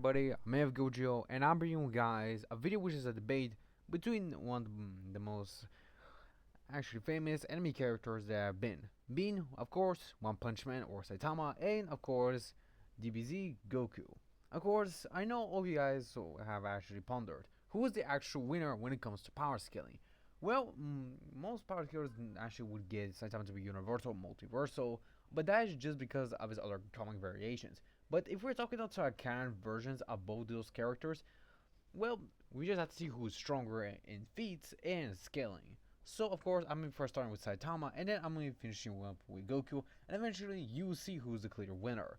Buddy, I'm Gojo, and I'm bringing you guys a video which is a debate between one of the most actually famous anime characters that have being, of course, One Punch Man or Saitama, and of course, DBZ Goku. Of course, I know all you guys have actually pondered who is the actual winner when it comes to power scaling. Well, most power scalers actually would get Saitama to be universal, multiversal, but that is just because of his other comic variations. But if we're talking about canon versions of both those characters, well, we just have to see who's stronger in feats and scaling. So of course, I'm gonna first starting with Saitama, and then I'm gonna be finishing up with Goku, and eventually you see who's the clear winner.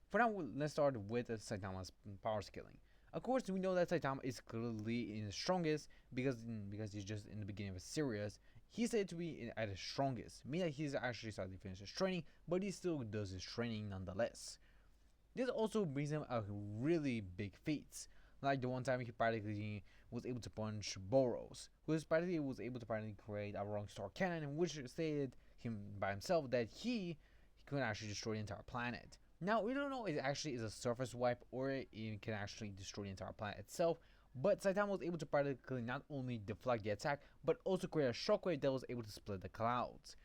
For now, let's start with Saitama's power scaling. Of course, we know that Saitama is clearly in the strongest because he's just in the beginning of a series. He's said to be at his strongest, meaning that he's actually started to finish his training, but he still does his training nonetheless. This also brings him a really big feats, like the one time he practically was able to punch Boros, who practically was able to practically create a wrong star cannon, in which stated him by himself that he could actually destroy the entire planet. Now we don't know if it actually is a surface wipe or it can actually destroy the entire planet itself, but Saitama was able to practically not only deflect the attack, but also create a shockwave that was able to split the clouds.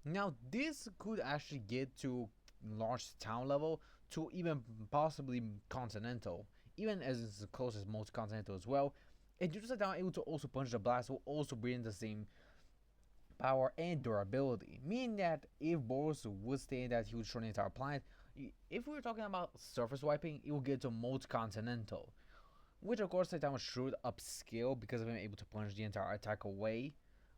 Now this could actually get to large town level to even possibly continental, even as close as multi-continental as well. And due to Saitama able to also punch the blast will also bring the same power and durability, meaning that if Boros would say that he would destroy the entire planet, if we were talking about surface wiping, it will get to multi-continental, which of course Saitama should upscale because of him able to punch the entire attack away.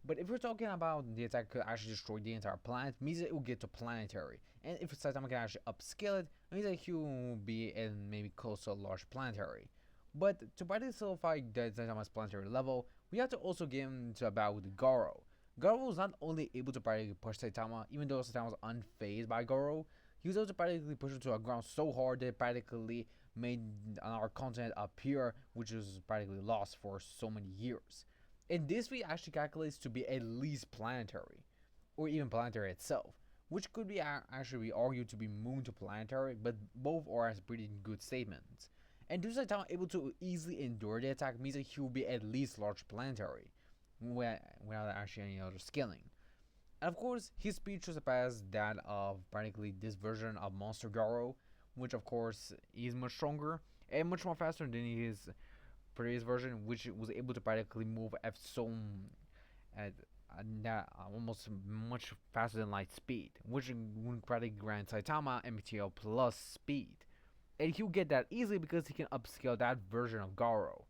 But if we're talking about the attack could actually destroy the entire planet, means that it will get to planetary. And if Saitama can actually upscale it, it means that he will be in maybe close to a large planetary. But to practically solidify that Saitama's planetary level, we have to also get into a battle with Garo. Garo was not only able to practically push Saitama, even though Saitama was unfazed by Garo, he was able to practically push him to the ground so hard that it practically made our continent appear, which was practically lost for so many years. And this feat actually calculates to be at least planetary, or even planetary itself, which could be actually be argued to be moon to planetary, but both are as pretty good statements. And due to Saitama able to easily endure the attack means that he will be at least large planetary, without actually any other scaling. And of course, his speed should surpass that of practically this version of Monster Garo, which of course is much stronger and much more faster than his previous version, which was able to practically move at so at almost much faster than light speed, which would practically grant Saitama MTL plus speed. And he'll get that easily because he can upscale that version of Garo.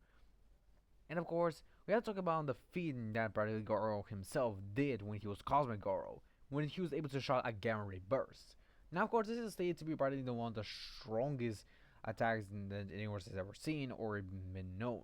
And of course, we have to talk about the feat that practically Garo himself did when he was Cosmic Garo, when he was able to shot a gamma ray burst. Now, of course, this is stated to be probably the one of the strongest attacks that anyone has ever seen or been known.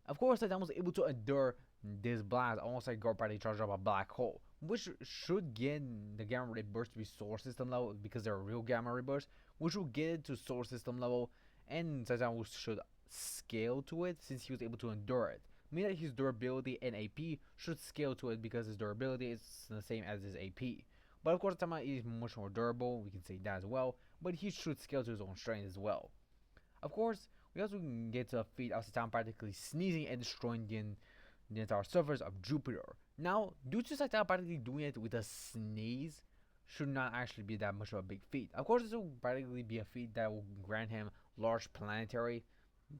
Of course, Saitama was able to endure this blast, almost like Garo practically charged up a black hole, which should get the gamma ray burst to be solar system level because they're a real gamma ray burst, which will get it to solar system level, and Saitama should scale to it since he was able to endure it. Meaning that his durability and AP should scale to it because his durability is the same as his AP. But of course, Saitama is much more durable, we can say that as well, but he should scale to his own strength as well. Of course, we also get to a feat of Saitama practically sneezing and destroying the entire surface of Jupiter. Now, due to Saitama practically doing it with a sneeze, should not actually be that much of a big feat. Of course, this will practically be a feat that will grant him large planetary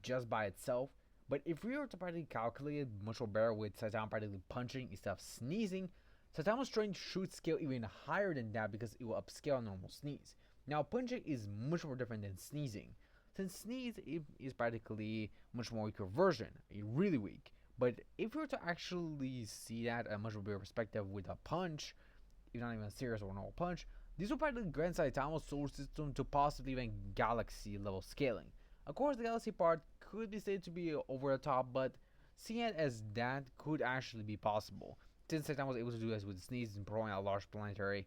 just by itself. But if we were to practically calculate it much more better with Saitama practically punching instead of sneezing, Saitama's strength should scale even higher than that because it will upscale a normal sneeze. Now, punching is much more different than sneezing, since sneeze is practically much more weaker version, really weak. But if we were to actually see that at a much more bigger perspective with a punch, if not even a serious or normal punch, this will practically grant Saitama's solar system to possibly even galaxy level scaling. Of course, the galaxy part could be said to be over the top, but seeing it as that could actually be possible, since Saitama was able to do this with sneeze and performing a large planetary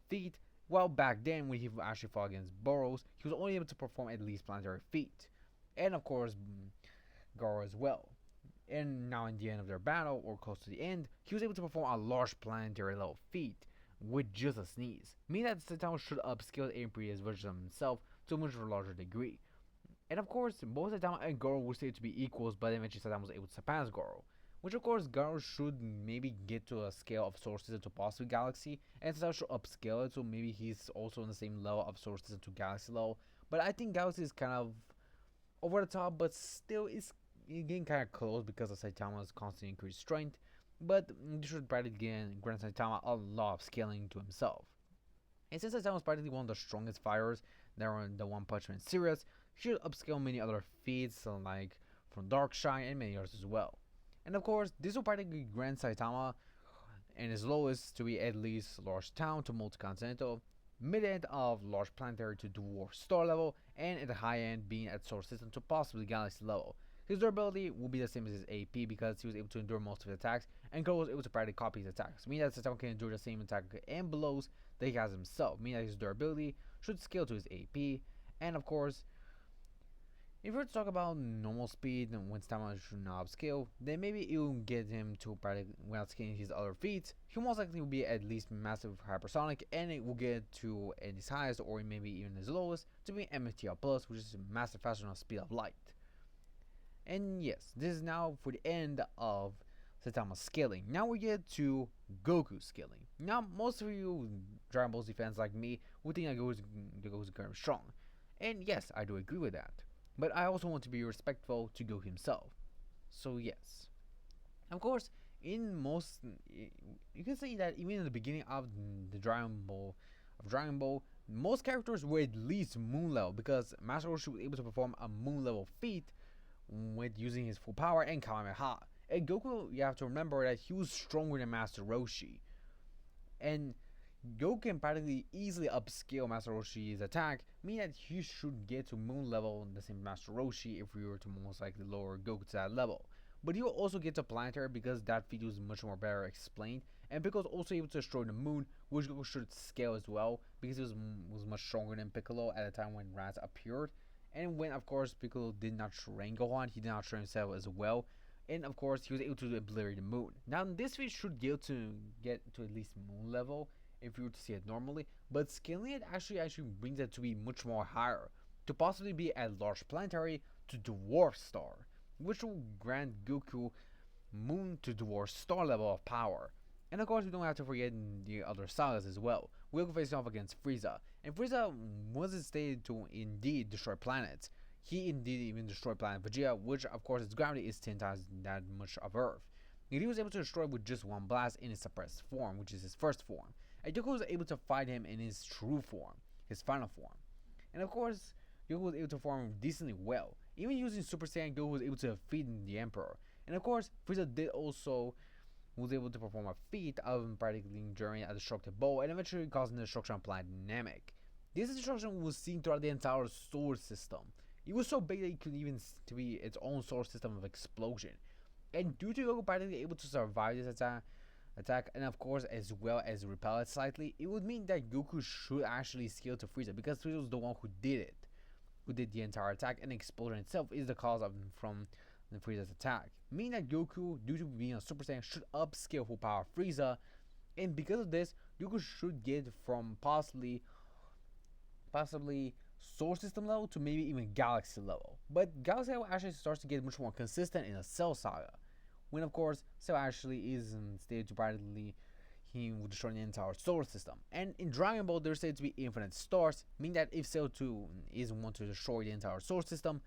feat. Well, back then when he actually fought against Boros, he was only able to perform at least planetary feat, and of course Garo as well. And now in the end of their battle, or close to the end, he was able to perform a large planetary level feat with just a sneeze, meaning that Saitama should upscale the previous version of himself to a much larger degree. And of course, both Saitama and Goro were said to be equals, but eventually Saitama was able to surpass Goro. Which of course Garo should maybe get to a scale of Solar System to possibly Galaxy, and Saitama should upscale it so maybe he's also on the same level of Solar System to Galaxy level. But I think Galaxy is kind of over the top, but still is getting kind of close because of Saitama's constantly increased strength. But this should practically grant Saitama a lot of scaling to himself. And since Saitama was practically one of the strongest fighters that are in the One Punch Man series, he should upscale many other feats like from Dark Shine and many others as well. And of course, this will practically grant Saitama and his lowest to be at least large town to multi-continental, mid end of large planetary to dwarf star level, and at the high end being at solar system to possibly galaxy level. His durability will be the same as his AP because he was able to endure most of his attacks, and Goku was able to practically copy his attacks, meaning that Saitama can endure the same attack and blows that he has himself, meaning that his durability should scale to his AP, and of course, if we were to talk about normal speed and when stamina should not upscale, then maybe it will get him to practically without scaling his other feats. He most likely will be at least massive hypersonic, and it will get to at his highest or maybe even his lowest to be MFTL plus, which is massive faster than the speed of light. And yes, this is now for the end of Saitama scaling. Now we get to Goku scaling. Now most of you Dragon Ball Z fans like me would think that Goku's very strong, and yes, I do agree with that. But I also want to be respectful to Goku himself. So yes, of course, in most, you can say that even in the beginning of the Dragon Ball, most characters were at least moon level because Master Roshi was able to perform a moon level feat with using his full power and Kamehameha. And Goku, you have to remember that he was stronger than Master Roshi, and Goku can practically easily upscale Master Roshi's attack, meaning that he should get to moon level in the same Master Roshi if we were to most likely lower Goku to that level. But he will also get to planetary because that feat was much more better explained, and Piccolo was also able to destroy the moon, which Goku should scale as well because he was much stronger than Piccolo at the time when Raditz appeared. And when of course Piccolo did not train Gohan, he did not train himself as well. And of course he was able to obliterate the moon. Now this feat should get to at least moon level if you were to see it normally, but scaling it actually brings it to be much more higher, to possibly be at large planetary to dwarf star, which will grant Goku moon to dwarf star level of power. And of course we don't have to forget the other sagas as well. Goku facing off against Frieza, and Frieza wasn't stated to indeed destroy planets. He indeed even destroyed planet Vegeta, which of course its gravity is 10 times that much of Earth. And he was able to destroy it with just one blast in his suppressed form, which is his first form. And Goku was able to fight him in his true form, his final form. And of course, Goku was able to form decently well. Even using Super Saiyan, Goku was able to defeat the Emperor. And of course, Frieza did also was able to perform a feat of practically enduring a destructive blow and eventually causing the destruction of planet Namek. This destruction was seen throughout the entire solar system. It was so big that it could even to be its own solar system of explosion. And due to Goku practically able to survive this attack, and of course as well as repel it slightly, it would mean that Goku should actually scale to Frieza because Frieza was the one who did it, who did the entire attack, and the explosion itself is the cause of from the Frieza's attack. Meaning that Goku, due to being a Super Saiyan, should upscale full power Frieza, and because of this, Goku should get from possibly solar system level to maybe even galaxy level. But galaxy level actually starts to get much more consistent in a Cell saga, when of course Cell actually is stated to practically he will destroy the entire solar system. And in Dragon Ball, they're said to be infinite stars, meaning that if Cell 2 is want to destroy the entire solar system,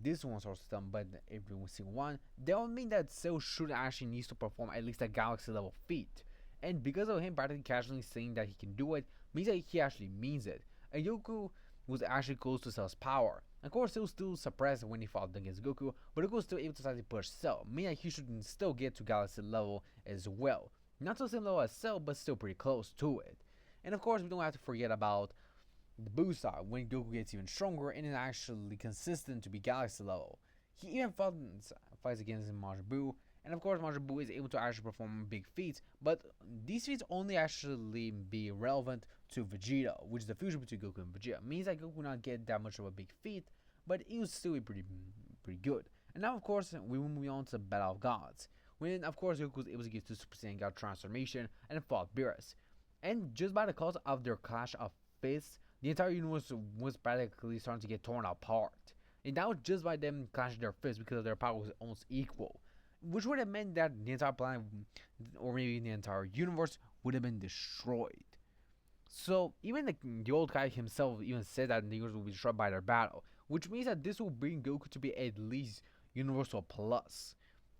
this one solar system, but every single one, that would mean that Cell should actually needs to perform at least a galaxy level feat. And because of him practically casually saying that he can do it, means that he actually means it. And Goku was actually close to Cell's power. Of course, Cell was still suppressed when he fought against Goku, but Goku was still able to slightly push Cell, meaning that he should still get to galaxy level as well. Not to the same level as Cell, but still pretty close to it. And of course, we don't have to forget about the Booster when Goku gets even stronger and is actually consistent to be galaxy level. He even fights against Majin Buu, and of course Majin Buu is able to actually perform big feats, but these feats only actually be relevant to Vegeta, which is the fusion between Goku and Vegeta. Means that Goku will not get that much of a big feat, but it will still be pretty good. And now of course we will move on to the Battle of Gods, when of course Goku was able to get to Super Saiyan God transformation and fought Beerus. And just by the cause of their clash of fists, the entire universe was practically starting to get torn apart. And that was just by them clashing their fists because their power was almost equal. Which would have meant that the entire planet, or maybe the entire universe, would have been destroyed. So even the old guy himself even said that the universe will be destroyed by their battle, which means that this will bring Goku to be at least Universal Plus.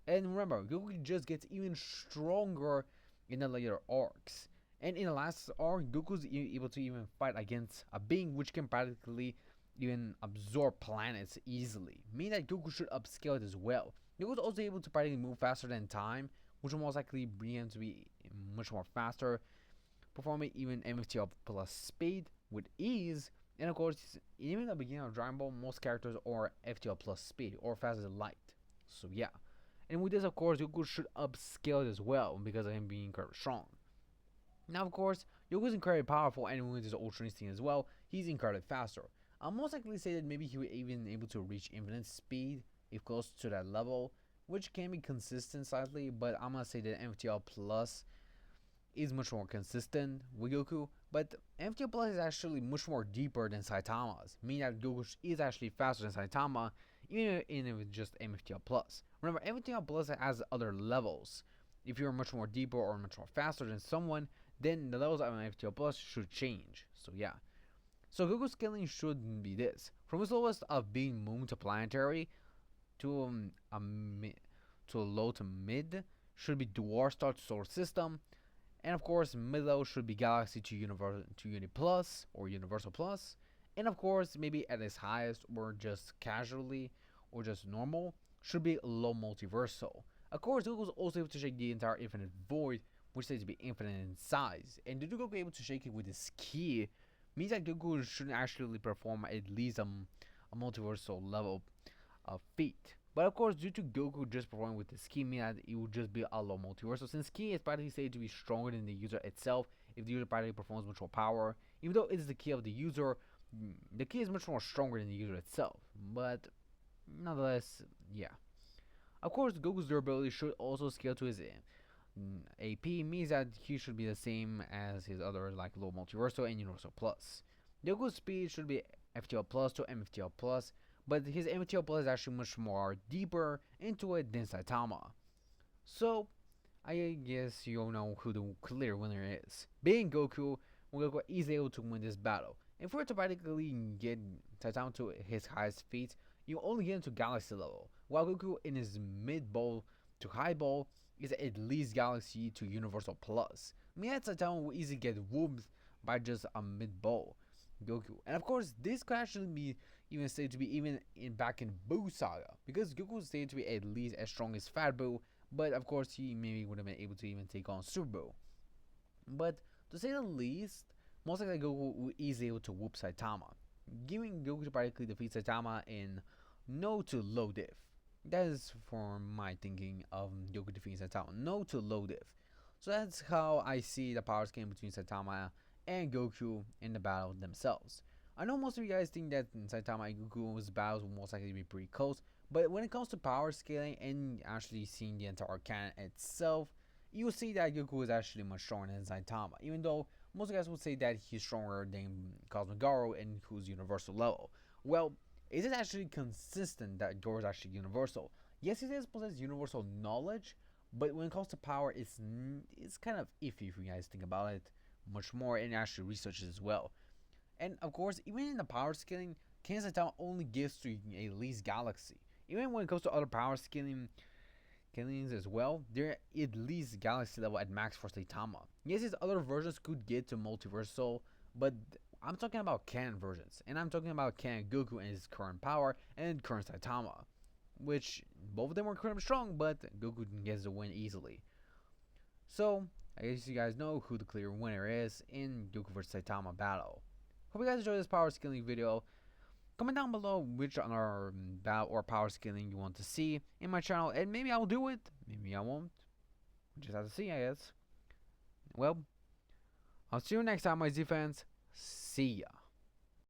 And remember, Goku just gets even stronger in the later arcs. And in the last arc, Goku's able to even fight against a being which can practically even absorb planets easily, meaning that Goku should upscale it as well. Goku's also able to practically move faster than time, which will most likely bring him to be much more faster, performing even MFTL plus speed with ease. And of course, even in the beginning of Dragon Ball, most characters are FTL plus speed or faster than light. So yeah. And with this, of course, Goku should upscale it as well because of him being incredibly strong. Now, of course, Goku's incredibly powerful, and with his Ultra Instinct as well, he's incredibly faster. I'll most likely say that maybe he would even able to reach infinite speed if close to that level, which can be consistent slightly, but I'm gonna say that MFTL Plus is much more consistent with Goku, but MFTL Plus is actually much more deeper than Saitama's, meaning that Goku is actually faster than Saitama, even with just MFTL Plus. Remember, MFTL Plus has other levels. If you're much more deeper or much more faster than someone, then the levels of MFTL Plus should change. So yeah. So Goku's scaling should be this: from his lowest of being moon to planetary, to to a low to mid should be dwarf star to solar system, and of course middle should be galaxy to uni plus or universal plus, and of course maybe at its highest or just casually or just normal should be low multiversal. Of course, Goku's also able to shake the entire infinite void, which says to be infinite in size, and due to Goku able to shake it with his ki, means that Goku should actually perform at least a multiversal level of feat. But of course, due to Goku just performing with his ki, means that it would just be a low multiversal, since ki is practically said to be stronger than the user itself if the user practically performs much more power. Even though it is the ki of the user, the ki is much more stronger than the user itself. But nonetheless, yeah. Of course, Goku's durability should also scale to his AP, means that he should be the same as his other like low multiversal and universal plus. Goku's speed should be FTL plus to MFTL plus, but his MFTL plus is actually much more deeper into it than Saitama. So I guess you all know who the clear winner is. Being Goku, Goku is able to win this battle. If we were to practically get Saitama to his highest feat, you only get into galaxy level, while Goku in his mid bowl to high bowl is at least galaxy to universal plus. Me and Saitama will easily get whooped by just a mid bowl Goku. And of course, this could actually be even said to be even back in Buu Saga, because Goku was said to be at least as strong as Fat Buu, but of course he maybe would have been able to even take on Super Buu. But to say the least, most likely Goku is able to whoop Saitama, giving Goku to practically defeat Saitama in no to low diff. That is for my thinking of Goku defeating Saitama. No to low diff. So that's how I see the power scaling between Saitama and Goku in the battle themselves. I know most of you guys think that Saitama and Goku's battles will most likely be pretty close, but when it comes to power scaling and actually seeing the entire canon itself, you will see that Goku is actually much stronger than Saitama, even though most guys would say that he's stronger than Cosmic Garo and who's universal level. Well, is it actually consistent that Goro is actually universal? Yes, he does possess universal knowledge, but when it comes to power, it's kind of iffy if you guys think about it much more and actually research it as well. And of course, even in the power scaling, King Saitama only gives to a least galaxy. Even when it comes to other power scaling killings as well, they're at least galaxy level at max for Saitama. Yes, his other versions could get to multiversal, but I'm talking about canon versions, and I'm talking about canon Goku and his current power and current Saitama, which both of them were incredibly strong, but Goku gets the win easily. So I guess you guys know who the clear winner is in Goku vs Saitama battle. Hope you guys enjoyed this power scaling video. Comment down below which other battle or power scaling you want to see in my channel, and maybe I'll do it, maybe I won't. We'll just have to see, I guess. Well, I'll see you next time, my Z fans. See ya.